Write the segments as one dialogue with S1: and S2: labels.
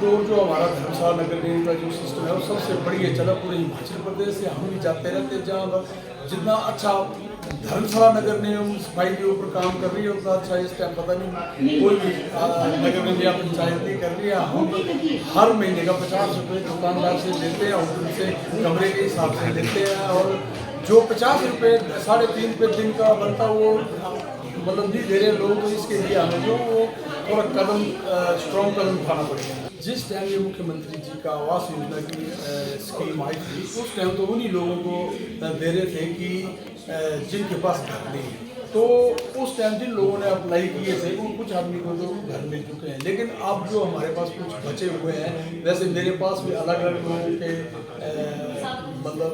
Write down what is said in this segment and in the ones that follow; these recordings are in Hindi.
S1: डोर जो हमारा धर्मशाला नगर निगम का जो सिस्टम है वो सबसे बढ़िया चला पूरे हिमाचल प्रदेश से। हम भी जाते रहते जहाँ पर जितना अच्छा धर्मशाला नगर निगम सफाई के ऊपर काम कर रही है उतना अच्छा इस टाइम पता नहीं कोई भी नगर निगम या पंचायत नहीं कर रही है। हम हर महीने का 50 रुपये दुकानदार से लेते हैं और उनसे कमरे के हिसाब से लेते हैं और जो 50 रुपये 3.5 रुपये दिन का बनता वो मतलब नहीं दे रहे लोग। तो इसके लिए हमें जो वो थोड़ा कदम स्ट्रॉन्ग कदम उठाना पड़ेगा। जिस टाइम ये मुख्यमंत्री जी का आवास योजना की स्कीम आई थी उस टाइम तो उन्हीं लोगों को दे रहे थे कि जिनके पास घर नहीं है। तो उस टाइम जिन लोगों ने अप्लाई किए थे वो कुछ आदमी को तो घर मिल चुके हैं। लेकिन अब जो हमारे पास कुछ बचे हुए हैं, वैसे मेरे पास भी अलग अलग लोगों के मतलब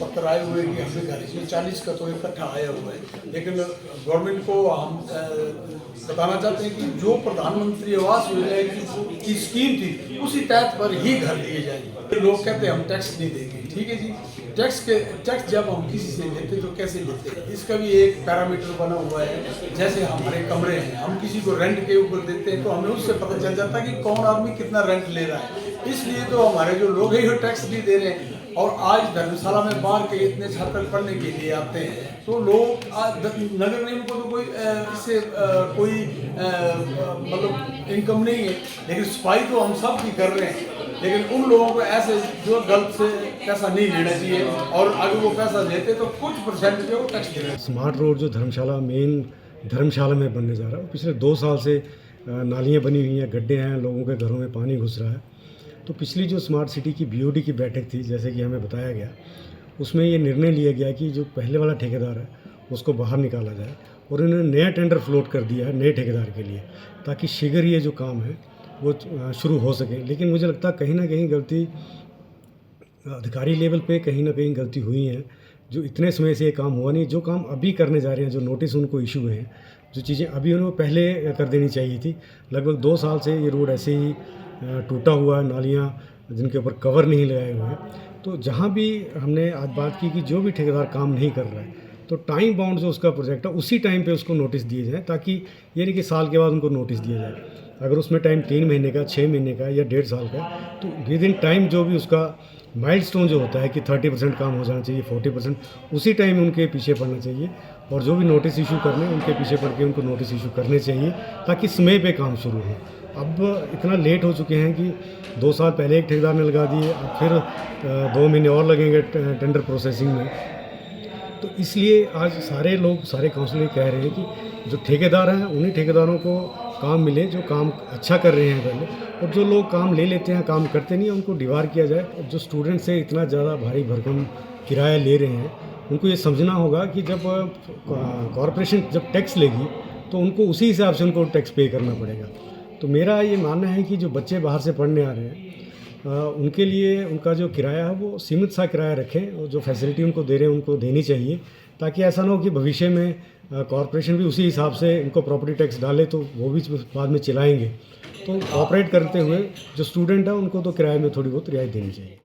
S1: पत्र आए हुए कि हमें घर इसमें 40 का तो इकट्ठा आया हुआ है। लेकिन गवर्नमेंट को हम बताना चाहते हैं कि जो प्रधानमंत्री आवास योजना की स्कीम थी उसी तहत पर ही घर दिए जाएंगे। लोग कहते हैं हम टैक्स नहीं देंगे, ठीक है जी, टैक्स जब हम किसी से लेते तो कैसे लेते हैं इसका भी एक पैरामीटर बना हुआ है। जैसे हमारे कमरे हैं, हम किसी को रेंट के ऊपर देते हैं तो हमें उससे पता चल जाता है कि कौन आदमी कितना रेंट ले रहा है। इसलिए तो हमारे जो लोग हैं वो टैक्स भी दे रहे हैं। और आज धर्मशाला में बाहर के इतने छात्र पढ़ने के लिए आते हैं तो लोग नगर निगम को तो कोई इससे कोई मतलब इनकम नहीं है। लेकिन सफाई तो हम सब की कर रहे हैं। लेकिन उन लोगों को ऐसे जो गलत से पैसा नहीं लेना चाहिए और अगर वो पैसा लेते तो कुछ परसेंट जो टैक्स दे रहे हैं।
S2: स्मार्ट रोड जो धर्मशाला में बनने जा रहा है, पिछले 2 साल से नालियाँ बनी हुई हैं, गड्ढे हैं, लोगों के घरों में पानी घुस रहा है। तो पिछली जो स्मार्ट सिटी की BOD की बैठक थी, जैसे कि हमें बताया गया, उसमें ये निर्णय लिया गया कि जो पहले वाला ठेकेदार है उसको बाहर निकाला जाए और उन्होंने नया टेंडर फ्लोट कर दिया है नए ठेकेदार के लिए, ताकि शीघ्र ये जो काम है वो शुरू हो सके। लेकिन मुझे लगता है कहीं ना कहीं गलती अधिकारी लेवल पे कहीं ना कहीं गलती हुई है। जो इतने समय से ये काम हुआ नहीं, जो काम अभी करने जा रहे हैं, जो नोटिस उनको इशू हुए हैं, जो चीज़ें अभी उन्हें पहले कर देनी चाहिए थी। लगभग 2 साल से ये रोड ऐसे ही टूटा हुआ है, नालियाँ जिनके ऊपर कवर नहीं लगाए हुए हैं। तो जहाँ भी हमने आज बात की कि जो भी ठेकेदार काम नहीं कर रहा है तो टाइम बाउंड जो उसका प्रोजेक्ट है उसी टाइम पे उसको नोटिस दिए जाए, ताकि ये नहीं कि साल के बाद उनको नोटिस दिया जाए। अगर उसमें टाइम 3 महीने का, 6 महीने का या 1.5 साल का, तो विद इन टाइम जो भी उसका माइलस्टोन जो होता है कि 30% काम हो जाना चाहिए, 40%, उसी टाइम उनके पीछे पड़ना चाहिए। और जो भी नोटिस इशू करने उनके पीछे पड़ के उनको नोटिस इशू करने चाहिए ताकि समय पे काम शुरू हो। अब इतना लेट हो चुके हैं कि 2 साल पहले एक ठेकेदार ने लगा दिए, अब फिर 2 महीने और लगेंगे टेंडर प्रोसेसिंग में। तो इसलिए आज सारे लोग, सारे काउंसिलर कह रहे हैं कि जो ठेकेदार हैं उन्हीं ठेकेदारों को काम मिले जो काम अच्छा कर रहे हैं पहले, और जो लोग काम ले लेते हैं, काम करते नहीं हैं, उनको डिवार किया जाए। और जो स्टूडेंट से इतना ज़्यादा भारी भरकम किराया ले रहे हैं उनको ये समझना होगा कि जब कॉरपोरेशन जब टैक्स लेगी तो उनको उसी हिसाब से उनको टैक्स पे करना पड़ेगा। तो मेरा ये मानना है कि जो बच्चे बाहर से पढ़ने आ रहे हैं उनके लिए उनका जो किराया है वो सीमित सा किराया रखें, और जो फैसिलिटी उनको दे रहे हैं उनको देनी चाहिए, ताकि ऐसा ना हो कि भविष्य में कॉरपोरेशन भी उसी हिसाब से इनको प्रॉपर्टी टैक्स डाले तो वो भी बाद में चिल्लाएंगे। तो ऑपरेट करते हुए जो स्टूडेंट है उनको तो किराए में थोड़ी बहुत रियायत देनी चाहिए।